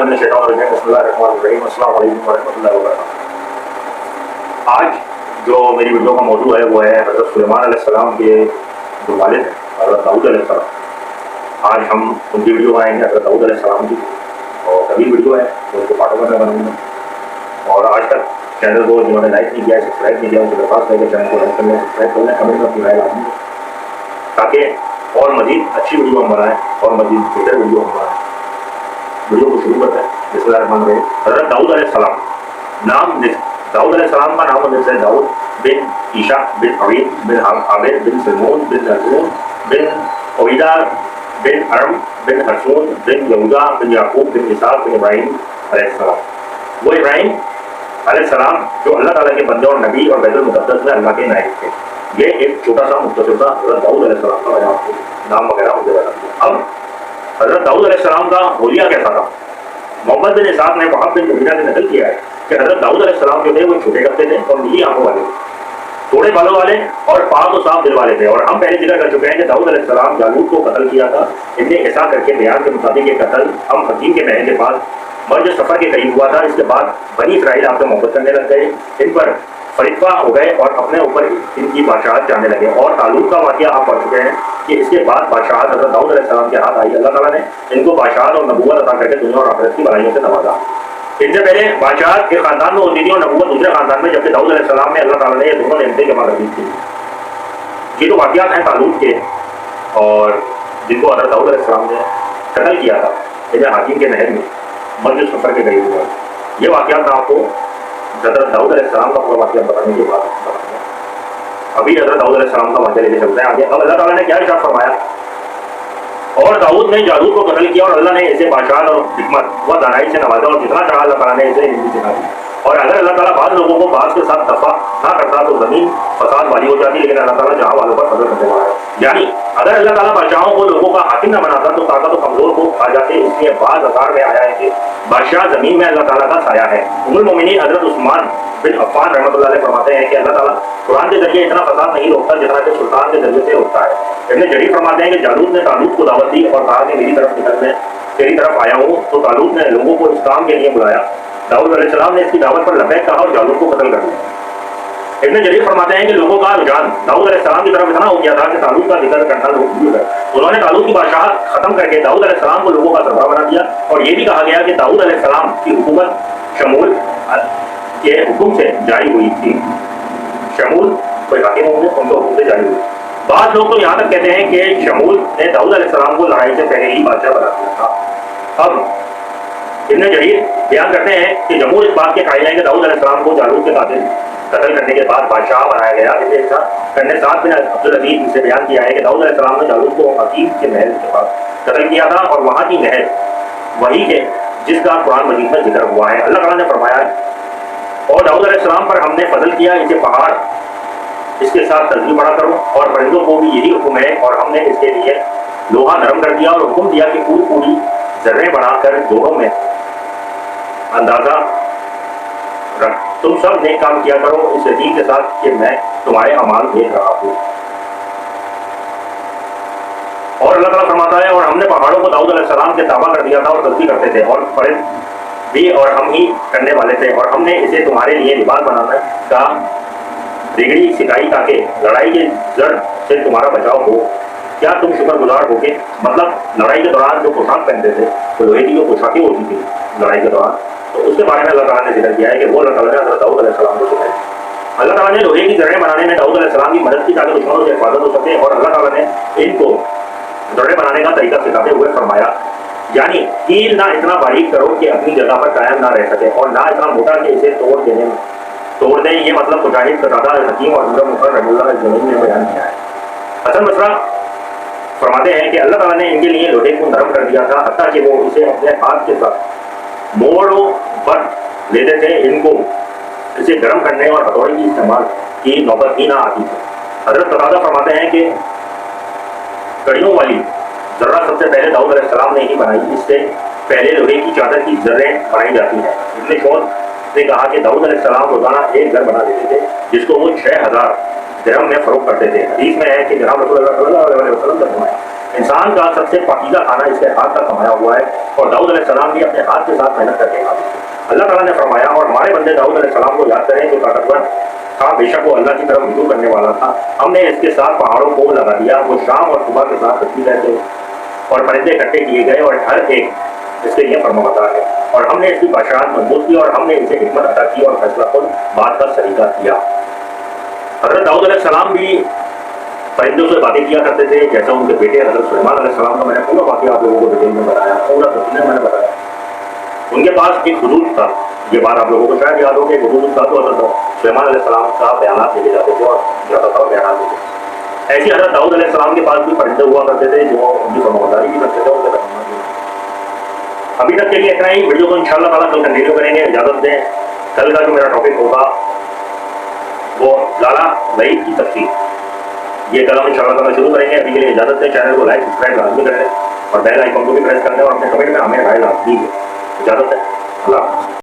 बिल्लाहि मिनश शैतानिर रजीम बिस्मिल्लाहिर्रहमानिर्रहीम अस्सलामु अलैकुम वरहमतुल्लाहि वबरकातुहू। आज जो मेरी वीडियो का मौजूद है वो है हज़रत सुलेमान अलैहिस्सलाम के जो वालिद हैं हज़रत दाऊद अलैहिस्सलाम। आज हम उनकी वीडियो बनाएंगे हज़रत दाऊद अलैहिस्सलाम की, और तभी वीडियो है तो उसको पार्टों में बनाऊंगा। और आज तक चैनल को जिन्होंने लाइक नहीं किया, सब्सक्राइब नहीं किया, उनसे दरख्वास्त है कि चैनल को लाइक कर लें, सब्सक्राइब कर लें, कमेंट में अपनी राय लाजमी दें, ताकि और मजीद अच्छी वीडियो हम बनाएँ और मजीद बेहतर वीडियो हम बनाएँ। वीडियो को शुरू करते हैं। बिस्मिल्लाहिर्रहमानिर्रहीम। हज़रत दाऊद अलैहिस्सलाम नाम, दाऊद अलैहिस्सलाम का नाम है दाऊद बिन ईशा बिन अवीद बिन आबिद बिन सलमून बिन नजून बिन ओइदा बिन अरम बिन हसून बिन यहूदा बिन याकूब बिन इसहाक बिन इब्राहीम अलैहिस्सलाम। वो इब्राहीम अलैहिस्सलाम जो अल्लाह ताला के बंदे और नबी और बैतुल मुक़द्दस में अल्लाह के नायब थे। ये एक छोटा सा मुख्तसर सा हज़रत दाऊद अलैहिस्सलाम का मैंने आपको नाम वगैरह मुझे बता दिया। अब हज़रत दाऊद अलैहिस्सलाम का होलिया कैसा था? मोहम्मद बिन इसहाक ने वहाब बिन मुगीरा से नकल किया है कि हज़रत दाऊद अलैहिस्सलाम जो थे वो छोटे कपड़े थे और नीली आंखों वाले, थोड़े बालों वाले और पाक और साफ दिल वाले थे। और हम पहले जिक्र कर चुके हैं कि दाऊद अलैहिस्सलाम जालूत को कत्ल किया था। इनने ऐसा करके बयान के मुताबिक ये कत्ल हम हकीम के महल के पास मर्ज सफ़र के करीब हुआ था। इसके बाद बनी इसराइल आपसे मोहब्बत करने लग गए, इन पर फरिश्ता हो गए और अपने ऊपर इनकी बादशाहत चाहने लगे। और तालूत का वाक़या आप पढ़ चुके हैं कि इसके बाद बादशाहत हज़रत दाऊद अलैहिस्सलाम के हाथ आई। अल्लाह ताला ने इनको बादशाहत और नबूवत अता करके दुनिया और आखिरत की भलाइयों से नवाजा। इनसे पहले बादशाहत एक ख़ानदान में होती थी और नबूवत दूसरे ख़ानदान में, जबकि दाऊद अलैहिस्सलाम में अल्लाह ताला ने ये दोनों नेमतें जमा कर दी थी। ये तो वाक़यात हैं तालूत के, और जिनको हज़रत दाऊद अलैहिस्सलाम ने कत्ल किया था इन्हें हाकिम के महल में मर्ज सफ़र के करीब हुआ। ये वाक़यात आपको हज़रत दाऊद अलैहिस्सलाम का पूरा वाक़या बताने के बाद अभी हज़रत दाऊद अलैहिस्सलाम का वाक़या लेके चलते हैं आगे। अब अल्लाह ताला ने क्या इरशाद फरमाया, और दाऊद ने जालूत को कत्ल किया और अल्लाह ने इसे बादशाह और हिकमत व दानाई से नवाजा, और जितना चाहा अल्लाह ताला ने इसे हिंदी सिखा दी। और अगर अल्लाह ताला बाद लोगों को बात के साथ दफा ना करता तो ज़मीन फसाद वाली हो जाती, लेकिन अल्लाह ताला जहाँ वालों पर फजल करने वाला है। यानी अगर अल्लाह ताला बादशाहों को लोगों का हाकिम न बनाता तो ताकत और कमजोर को खा जाते। इसलिए बाद अज़ार में आया है कि बादशाह ज़मीन में अल्लाह ताला का साया है। उम्मुल मोमिनीन हज़रत उस्मान बिन अफ़्फ़ान रहमतुल्लाह अलैह फरमाते हैं कि अल्लाह ताला कुरान के जरिए इतना फसाद नहीं रोकता जितना कि सुल्तान के जरिए से रोकता है। इब्न जरीर फरमाते हैं कि जालूत ने तालूत को दावत दी और कहा कि मेरी तरफ निकल मैं तेरी तरफ आया हूँ। तो तालूत ने लोगों को इस काम के लिए बुलाया। दाऊद अलैहिस्सलाम ने इसकी दावत पर लबैक कहा और जालूत को कत्ल कर दिया। इब्न जरीर फरमाते हैं कि लोगों का रुझान दाऊद अलैहिस्सलाम की तरफ इतना हो गया था कि तालूत का जिक्र करना लोग भूल गए। उन्होंने तालूत की बादशाहत खत्म करके दाऊद अलैहिस्सलाम को लोगों का सरबराह बना दिया। और ये भी कहा गया कि दाऊद अलैहिस्सलाम की हुकूमत शमूल के हुक्म से जारी हुई थी। शमूल कोई हाकिम होंगे, उनके हुक्म से जारी हुई। बाद लोग तो यहाँ तक कहते हैं कि शमूल ने दाऊद अलैहिस्सलाम को लड़ाई से पहले ही बादशाह बना दिया था। अब इब्न जरीर बयान करते हैं कि जमहूर इस बात के कायल हैं कि दाऊद अलैहिस्सलाम को जालूत के कातिल कत्ल करने के बाद बादशाह बनाया गया। इसे ऐसा करने साथ बिन अब्दुल अजीज से बयान किया है कि दाऊद अलैहिस्सलाम ने जालूत को हकीम के महल के पास कत्ल किया था, और वहाँ की नहर वही है जिसका कुरान मजीद में जिक्र हुआ है। अल्लाह ताला ने फरमाया है, और दाऊद अलैहिस्सलाम पर हमने फजल किया, इसे पहाड़ इसके साथ तस्वीर बड़ा करो, और परिंदों को भी यही हुक्म है। और हमने इसके लिए लोहा नरम कर दिया और हुक्म दिया कि पूरी पूरी जर्रें बनाकर दोनों में अंदाजा रख। तुम सब नेक काम किया करो इस यकीन के साथ कि मैं तुम्हारे अमाल देख रहा हूँ। और अल्लाह ताला फरमाता है, और हमने पहाड़ों को दाऊद अलैहिस्सलाम के ताबा कर दिया था और तस्बीह करते थे, और फरिश्ते भी और हम ही करने वाले थे। और हमने इसे तुम्हारे लिए लिबास बनाने का बिगड़ी सिखाई ताकि लड़ाई के जड़ से तुम्हारा बचाव हो। क्या तुम शुक्रगुजार हो? के मतलब लड़ाई के दौरान जो पोशाक पहनते थे तो लोहे की जो पोशाकें होती थी लड़ाई के दौरान, तो उसके बारे में अल्लाह ताला ने जिक्र किया है कि वो अल्लाह ताला ने हज़रत दाऊद अलैहिस्सलाम को सिखाया। अल्लाह ताला ने लोहे की जड़ें बनाने में दाऊद अलैहिस्सलाम की मदद की ताकि दुश्मनों से हिफाजत हो सके। और अल्लाह ताला ने इनको जड़ें बनाने का तरीका सिखाते हुए फरमाया, यानी कील ना इतना बारीक करो कि अपनी जगह पर कायम ना रह सके, और ना इतना मोटा कि इसे तोड़ दें। ये मतलब मुजाहिद कतादा हकीम और अब्दुल मुकर रहमतुल्लाह अलैह ने बयान किया है। हसन बसरा फरमाते हैं कि अल्लाह ताला ने इनके लिए लोहे को नरम कर दिया था, हत्ता कि वो इसे अपने हाथ के साथ मोड़ो पर लेते थे। इनको इसे गर्म करने और हथौड़ी की इस्तेमाल की नौबत ही ना आती थी। हजरत कतादा फरमाते हैं कि कड़ियों वाली जर्रा सबसे पहले दाऊद अलैहिस्सलाम ने ही बनाई, इससे पहले लोहे की चादर की जर्रें बनाई जाती हैं। इब्न शौद ने कहा कि दाऊद अलैहिस्सलाम रोजाना एक घर बना देते थे जिसको वो 6000 दिरहम में फरोख्त करते थे। हदीस में है कि जनाब रसूलुल्लाह सल्लल्लाहु अलैहि वसल्लम ने फरमाया انسان کا سب سے پاکیزہ کھانا اس کے ہاتھ کا کمایا ہوا ہے، اور داؤد علیہ السلام بھی اپنے ہاتھ کے ساتھ محنت کر کے کھاتے تھے۔ اللہ تعالیٰ نے فرمایا، اور ہمارے بندے داؤد علیہ السلام کو یاد کریں جو طاقتور تھا، بے شک وہ اللہ کی طرف رجوع کرنے والا تھا۔ ہم نے اس کے ساتھ پہاڑوں کو لگا دیا، وہ شام اور صبح کے ساتھ چلتی رہتے، اور پرندے اکٹھے کیے گئے، اور ہر ایک اس کے لیے فرمانبردار ہے۔ اور ہم نے اس کی بادشاہت مضبوط کی، اور ہم نے اسے حکمت عطا کی، اور فیصلہ خود بات کا سلیقہ کیا۔ حضرت داؤد علیہ السلام بھی پرندوں سے باتیں کیا کرتے تھے، جیسا ان کے بیٹے حضرت سلیمان علیہ السلام کا میں نے پورا واقعہ آپ لوگوں کو ڈیٹیل میں بتایا، پورا تفصیل میں نے بتایا۔ ان کے پاس ایک حدود تھا، یہ بات آپ لوگوں کو شاید یاد ہو کہ ایک حدود تھا، تو حضرت سلیمان علیہ السلام کا بیانات لے جاتے تھے، اور جاتا تھا بیانات دیتے۔ ایسی حضرت داؤد علیہ السلام کے پاس بھی پرندے ہوا کرتے تھے جو ان کی فرمانبرداری بھی کرتے تھے، ان کے رہنمائی بھی۔ ابھی تک کے لیے اتنا ہی، ویڈیو کو انشاءاللہ تعالیٰ کل کنٹینیو کریں گے۔ اجازت دیں، کل کا جو میرا ٹاپک ہوگا وہ لالا لعیب کی تفسیر، یہ کل ہم انشاءاللہ تعالیٰ شروع کریں گے۔ ابھی کے لیے اجازت دیں، چینل کو لائک سبسکرائب لازمی کریں، اور بیل آئیکن کو بھی پریس کر دیں، اور اپنے کمنٹ میں ہمیں رائے دیجیے۔ اجازت ہے، اللہ حافظ۔